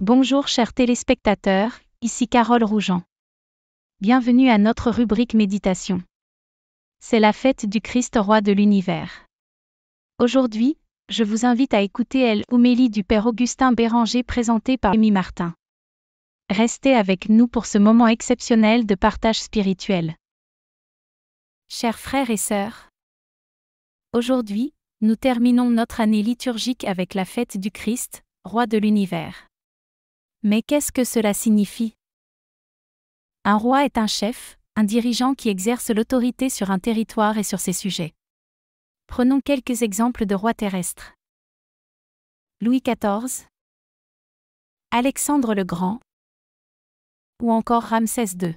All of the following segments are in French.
Bonjour chers téléspectateurs, ici Carole Rougeant. Bienvenue à notre rubrique méditation. C'est la fête du Christ roi de l'univers. Aujourd'hui, je vous invite à écouter l'homélie du Père Augustin Béranger présentée par Rémi Martin. Restez avec nous pour ce moment exceptionnel de partage spirituel. Chers frères et sœurs, aujourd'hui, nous terminons notre année liturgique avec la fête du Christ, roi de l'univers. Mais qu'est-ce que cela signifie ? Un roi est un chef, un dirigeant qui exerce l'autorité sur un territoire et sur ses sujets. Prenons quelques exemples de rois terrestres. Louis XIV, Alexandre le Grand, ou encore Ramsès II.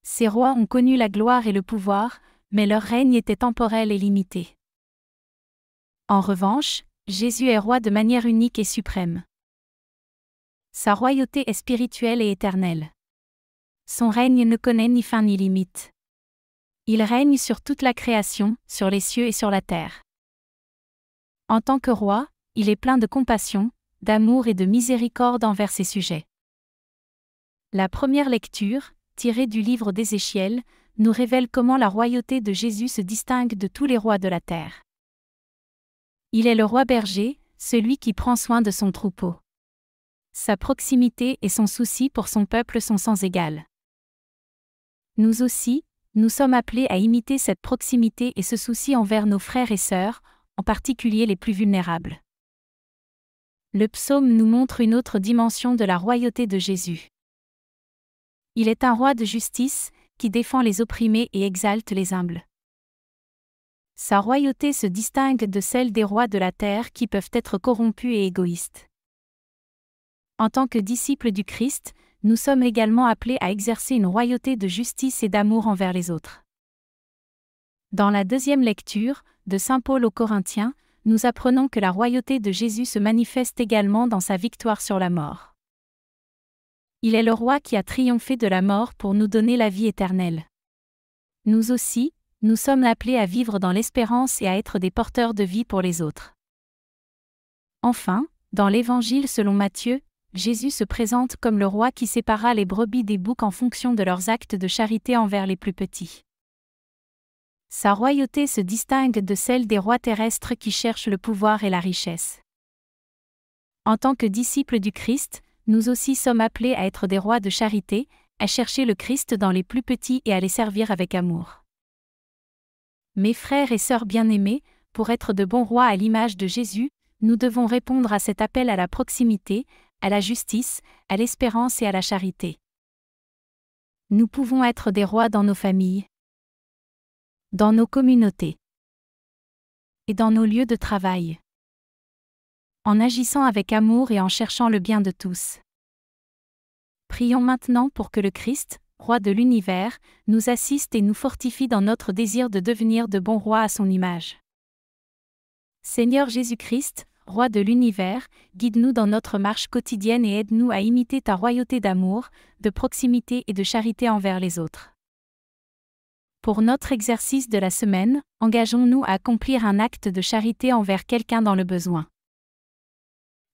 Ces rois ont connu la gloire et le pouvoir, mais leur règne était temporel et limité. En revanche, Jésus est roi de manière unique et suprême. Sa royauté est spirituelle et éternelle. Son règne ne connaît ni fin ni limite. Il règne sur toute la création, sur les cieux et sur la terre. En tant que roi, il est plein de compassion, d'amour et de miséricorde envers ses sujets. La première lecture, tirée du livre d'Ézéchiel, nous révèle comment la royauté de Jésus se distingue de tous les rois de la terre. Il est le roi berger, celui qui prend soin de son troupeau. Sa proximité et son souci pour son peuple sont sans égal. Nous aussi, nous sommes appelés à imiter cette proximité et ce souci envers nos frères et sœurs, en particulier les plus vulnérables. Le psaume nous montre une autre dimension de la royauté de Jésus. Il est un roi de justice, qui défend les opprimés et exalte les humbles. Sa royauté se distingue de celle des rois de la terre qui peuvent être corrompus et égoïstes. En tant que disciples du Christ, nous sommes également appelés à exercer une royauté de justice et d'amour envers les autres. Dans la deuxième lecture, de Saint Paul aux Corinthiens, nous apprenons que la royauté de Jésus se manifeste également dans sa victoire sur la mort. Il est le roi qui a triomphé de la mort pour nous donner la vie éternelle. Nous aussi, nous sommes appelés à vivre dans l'espérance et à être des porteurs de vie pour les autres. Enfin, dans l'Évangile selon Matthieu, Jésus se présente comme le roi qui sépara les brebis des boucs en fonction de leurs actes de charité envers les plus petits. Sa royauté se distingue de celle des rois terrestres qui cherchent le pouvoir et la richesse. En tant que disciples du Christ, nous aussi sommes appelés à être des rois de charité, à chercher le Christ dans les plus petits et à les servir avec amour. Mes frères et sœurs bien-aimés, pour être de bons rois à l'image de Jésus, nous devons répondre à cet appel à la proximité, à la justice, à l'espérance et à la charité. Nous pouvons être des rois dans nos familles, dans nos communautés et dans nos lieux de travail, en agissant avec amour et en cherchant le bien de tous. Prions maintenant pour que le Christ, roi de l'univers, nous assiste et nous fortifie dans notre désir de devenir de bons rois à son image. Seigneur Jésus-Christ, roi de l'univers, guide-nous dans notre marche quotidienne et aide-nous à imiter ta royauté d'amour, de proximité et de charité envers les autres. Pour notre exercice de la semaine, engageons-nous à accomplir un acte de charité envers quelqu'un dans le besoin.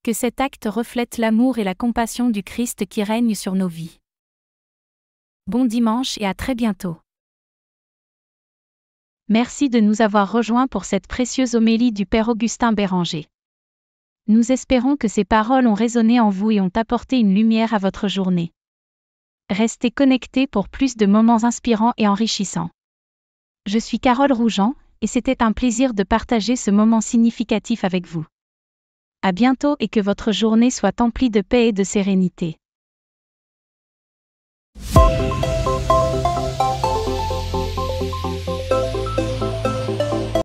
Que cet acte reflète l'amour et la compassion du Christ qui règne sur nos vies. Bon dimanche et à très bientôt. Merci de nous avoir rejoints pour cette précieuse homélie du Père Augustin Béranger. Nous espérons que ces paroles ont résonné en vous et ont apporté une lumière à votre journée. Restez connectés pour plus de moments inspirants et enrichissants. Je suis Carole Rougeant, et c'était un plaisir de partager ce moment significatif avec vous. À bientôt et que votre journée soit emplie de paix et de sérénité.